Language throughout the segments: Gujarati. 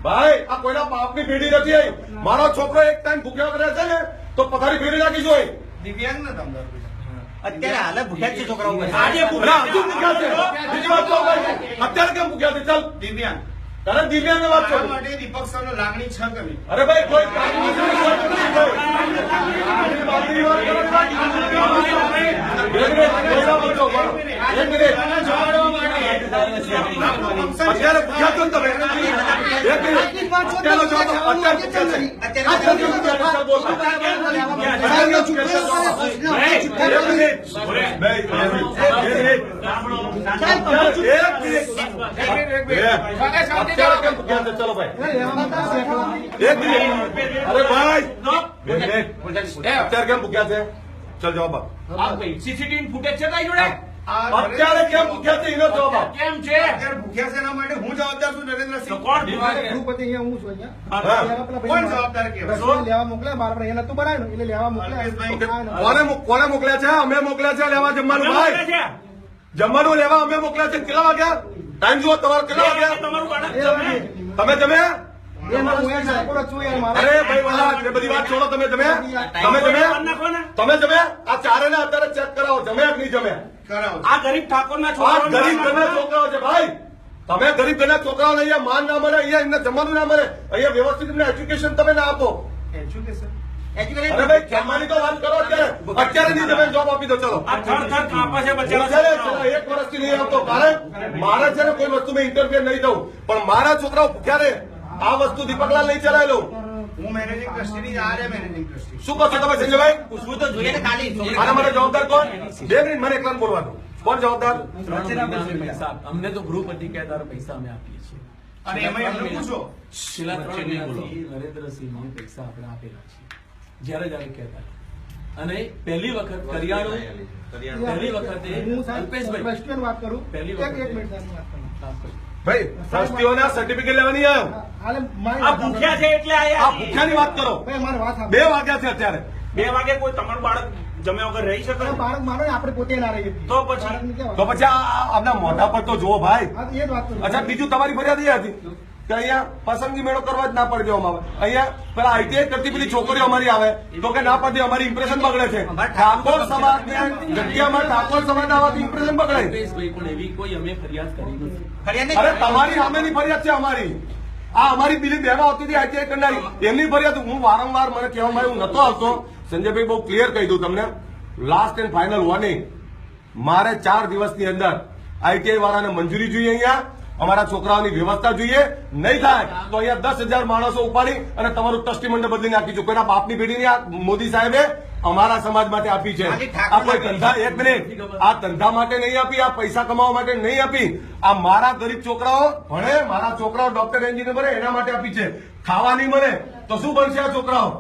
ભાઈ આ કોઈના બાપની પેઢી નથી આવી. મારો છોકરો એક ટાઈમ ભૂખ્યો કરે છે ને તો પથારી ફેરી નાખી જોઈએ. દિવ્યાંગ ને તમે અત્યારે હાલે ભૂખ્યા જ છે છોકરાઓ. આજે ભૂખ્યા હજુ ભૂખ્યા છે. બીજી વાત કહું ભાઈ, અત્યારે કેમ ભૂખ્યા છે? ચાલ દિવ્યાંગ તારે દિવ્યાંગ વાત આ કરો. માટે દીપક સર લાગણી છે કે નહીં? અરે ભાઈ કોઈ કામની વાત નથી ભાઈ. આની બાપની વાત કરો ને ભાઈ. એક મિનિટ, બોલવા માંગો, બોલો. એક મિનિટ. અત્યારે ભૂખ્યા છો ને તમે? એક મિનિટ. અત્યારનો જવાબ આપો. અત્યારે ભૂખ્યા છે. અત્યારે ભૂખ્યા છે. ચાલ બોલ. અત્યારનો ભૂખ્યા છે. એક મિનિટ. ભાઈ, એક મિનિટ. અત્યારે કેમ ભૂખ્યા છે? ચલો ભાઈ. એક મિનિટ. અરે ભાઈ, એક મિનિટ. અત્યારે કેમ ભૂખ્યા છે? ચાલ જવાબ આપ. સીસીટીવી ફૂટેજ છે તારી જોડે? અત્યારે કેમ ભૂખ્યા છે? એનો જવાબ આપ. કેમ છે? અત્યારે ભૂખ્યા છે એના માટે હું જવાબદાર છું, તો નરેન્દ્રસિંહ. કોણ ગૃહપતિ અહીંયા હું છું અહીંયા. હા. કોણ જવાબદાર કહેવાય? રસોઈ લેવા મોકલ્યા મારા અહીંયા નતું બનાવ્યું એટલે લેવા મોકલ્યા. કોને મોકલ્યા છે? અમે મોકલ્યા છે લેવા જમવાનું. ભાઈ જમવાનું લેવા અમે મોકલ્યા છે. કેટલા વાગ્યા? ટાઈમ જુઓ તમારો. કેટલા વાગ્યા? તમારું બાળક એ વાગે. તમે જમ્યા? એમાં હું અહીંયા સાયકોડો છું યાર મારા. અરે ભાઈ વાલા, એ બધી વાત છોડો. તમે જમ્યા? તમે જમ્યા? નાખો ને. તમે જમ્યા? આ ચારે ને અત્યારે ચેક કરાવો. જમ્યા કે નહીં જમ્યા? કરાવો. આ ગરીબ ઠાકોરના આ છોકરાઓને ગરીબ ઘરના છોકરાઓ છે ભાઈ. તમે ગરીબ ઘરના છોકરાઓને અહીંયા માન ના મળે, અહીંયા એમને જમવાનું ના મળે, અહીંયા વ્યવસ્થિત એમને એજ્યુકેશન તમે ના આપો. એજ્યુકેશન અરે ભાઈ જમવાની તો વાત કરો. અત્યારે નહીં તમે જવાબ આપી દો. ચલો આ થર થર કાપે છે હું છે ને બચારા છેલ્લા 1 વર્ષથી નહીં આવતો. કારણ મારે છે ને કોઈ વસ્તુમાં ઇન્ટરફિયર નહીં થવું, પણ મારા છોકરાઓ ભૂખ્યા રહે. આ વસ્તુ દીપકલાલ નહીં ચલાવેલું. હું મેનેજિંગ ટ્રસ્ટી આ રે મેનેજિંગ ટ્રસ્ટી. શું કહો છો તમે સંજયભાઈ? પૂછવું તો જોઈએ ને ખાલી. આના માટે જવાબદાર કોણ? 2 મિનિટ મને એકલાને બોલવા દો. કોણ જવાબદાર? પૈસા અમને તો ગૃહપતિ કહેતા પૈસા અમે આપીએ છીએ. અને એમાં એમને પૂછો. છેલ્લા 3 મહિનાથી નરેન્દ્રસિંહને પૈસા આપણે આપેલા છે. જ્યારે જ્યારે કહેતા. અને પહેલી વખત કરિયાણું પહેલી વખતે હું સાહેબ અલ્પેશભાઈ ક્વેશ્ચન વાત કરું. પહેલી એક વખતે મિનિટ સાહેબ, વાત કરું. ભાઈ ટ્રસ્ટીઓના સર્ટિફિકેટ લેવા નહીં આવ્યો. હાલે મારી આ વાત ભૂખ્યા છે એટલે આ આયા ભૂખ્યાની વાત કરો. ભાઈ મારી વાત સાંભળો. 2 વાગ્યા છે અત્યારે. 2 વાગે કોઈ તમારું બાળક જમ્યા વગર રહી શકે? હવે બાળક માનો ને આપણે પોતે ના રહીએ. તો પછી? બાળકને કેવા? તો પછી આપના મોઢા પર તો જુઓ ભાઈ. હા, તો એ જ વાત કરું. અચ્છા બીજું તમારી ફરિયાદ એ હતી કે અહીંયા પસંદગી મેળો કરવા જ ના પડી દેવામાં આવે. અહીંયા પેલા આઈટીઆઈ કરતી પેલી છોકરીઓ અમારી આવે તો કે ના પડતી, અમારી ઇમ્પ્રેશન બગડે છે. ઠાકોર સમાજને જગ્યામાં ઠાકોર સમાજ આવવાથી ઇમ્પ્રેશન બગડે. અલ્પેશભાઈ પણ એવી કોઈ અમે ફરિયાદ કરી નથી. ફરિયાદ અરે નહીં. તમારી સામેની ફરિયાદ છે અમારી. આ અમારી પેલી બહેનો આવતી હતી આઈટીઆઈ કરનારી, એમની ફરિયાદ હું વારંવાર મને કહેવામાં આવ્યું નતો આવતો. સંજયભાઈ બહુ ક્લિયર કહી દઉં તમને, લાસ્ટ એન્ડ ફાઇનલ વોર્નિંગ. મારે 4 દિવસની અંદર આઈટીઆઈ વાળાને મંજૂરી જોઈએ. અહીંયા અમારા છોકરાઓની વ્યવસ્થા જોઈએ. નહીં થાય તો અહીંયા 10,000 માણસો ઉપાડી અને તમારું ટ્રસ્ટી મંડળ બદલી નાખીશું. કોઈના બાપની પેઢીની આ મોદી સાહેબે અમારા સમાજ માટે આપી છે. આ કોઈ ધંધા, એક મિનિટ, આ ધંધા માટે નહીં આપી, આ પૈસા કમાવા માટે નહીં આપી. આ મારા ગરીબ છોકરાઓ ભણે, મારા છોકરાઓ ડોક્ટર એન્જિનિયર બને એના માટે આપી છે. ખાવા નહીં મળે તો શું બનશે આ છોકરાઓ?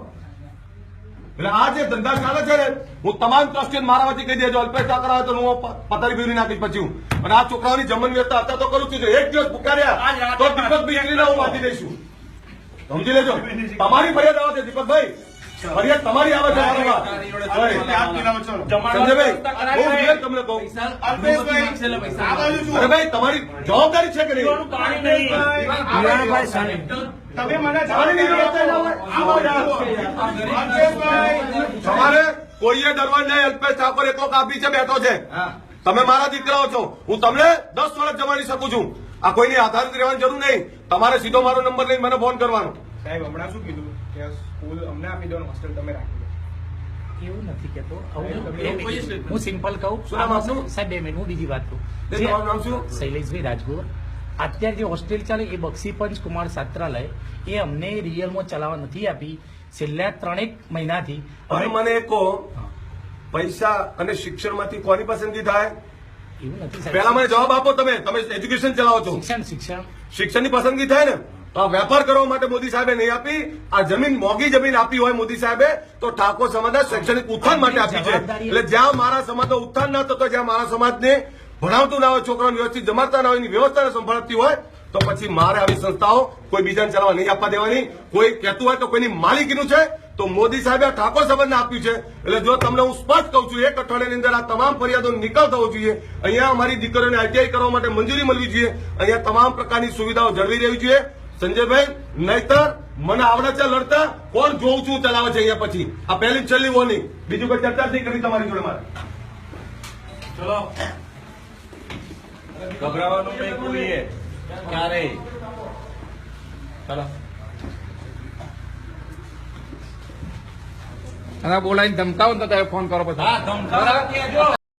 એટલે આ જે ધંધા ચાલે છે ને, હું તમામ ટ્રસ્ટીને મારા વચ્ચે કહી દેજો, અલ્પેશ ઠાકર આવે તો હું પથારી ફેરવી નાખીશ પછી હું. અને આ છોકરાઓની જમવાની વ્યવસ્થા અત્યારે તો કરું છું. એક દિવસ ભૂખ્યા તો દીપકભાઈ એકલીને હું વાંચી દઈશું. સમજી લેજો. તમારી ફરિયાદ આવે છે દીપકભાઈ, ફરિયાદ તમારી આવે છે વારંવાર. આપ મિલાવો ચલો. સંજયભાઈ બહુ ક્લિયર તમને કહું. અલ્પેશભાઈ આ બાજુ જુઓ. અરે ભાઈ તમારી જવાબદારી છે કે નહીં? પાણી નહીં. તમે મને પાણીની વ્યવસ્થા ના હોય. અલ્પેશભાઈ તમારે કોઈએ ડરવા નહીં. અલ્પેશ ઠાકોર એકલો કાપી છે, બેઠો છે. તમે મારા દીકરાઓ છો, હું તમને 10 વર્ષ જમાડી શકું છું. આ કોઈની આધારિત રહેવાની જરૂર નહીં. તમારે સીધો મારો નંબર લઈને મને ફોન કરવાનો. સાહેબ હમણાં શું કીધું કે સ્કૂલ અમને આપી દો અને હોસ્ટેલ તમે રાખી દો. એવું નથી કેતો. કોઈ જ હું સિમ્પલ કહું. શું નામ આપનું? સાહેબ 2 મિનિટ હું બીજી વાત કહું. તમારું નામ શું? શૈલેષભાઈ રાજગોર. અત્યારે જે હોસ્ટેલ ચાલે એ બક્ષીપંચ કુમાર છાત્રાલય એ અમને રિયલમાં ચલાવવા નથી આપી છેલ્લા 3 મહિનાથી. હવે મને એક કહો, પૈસા અને શિક્ષણમાંથી કોની પસંદગી થાય? એવું નથી પહેલા મને જવાબ આપો. તમે એજ્યુકેશન ચલાવો છો, શિક્ષણ શિક્ષણની પસંદગી થાય ને? તો આ વેપાર કરવા માટે મોદી સાહેબે નહીં આપી. આ જમીન મોંઘી જમીન આપી હોય મોદી સાહેબે તો ઠાકોર સમાજના શૈક્ષણિક ઉત્થાન માટે આપી છે. એટલે જ્યાં મારા સમાજનો ઉત્થાન ના થતો, જ્યાં મારા સમાજને ભણાવતું ના હોય, છોકરાઓને વ્યવસ્થિત જમાડતા ના હોય, એની વ્યવસ્થાને સંભાળતી હોય, તો પછી મારે આવી સંસ્થાઓ કોઈ બીજાને ચલાવવા નહીં આપવા દેવાની. કોઈ કહેતું હોય તો કોઈની માલિકીનું છે તો મોદી સાહેબે આ ઠાકોર સમાજને આપ્યું છે. એટલે જો તમને હું સ્પષ્ટ કહું છું, 1 અઠવાડિયાની અંદર આ તમામ ફરિયાદો નિકાલ થવો જોઈએ. અહીંયા અમારી દીકરીઓને આઈટીઆઈ કરવા માટે મંજૂરી મળવી જોઈએ. અહીંયા તમામ પ્રકારની સુવિધાઓ જળવી રહેવી જોઈએ. સંજયભાઈ, નહીતર મને આવડે છે લડતા, કોણ જોઉં છું ચલાવે છે અહીંયા પછી. આ પહેલી જ છેલ્લી વોર્નિંગ, બીજું કોઈ ચર્ચા જ નહીં કરી તમારી જોડે મારે. ચલો ગભરાવાનું નહીં કોઈએ ક્યારેય. ચલો અને બોલાવીને ધમકાવો ને તો તમે ફોન કરો પછી હા ધમકાવા કહેજો.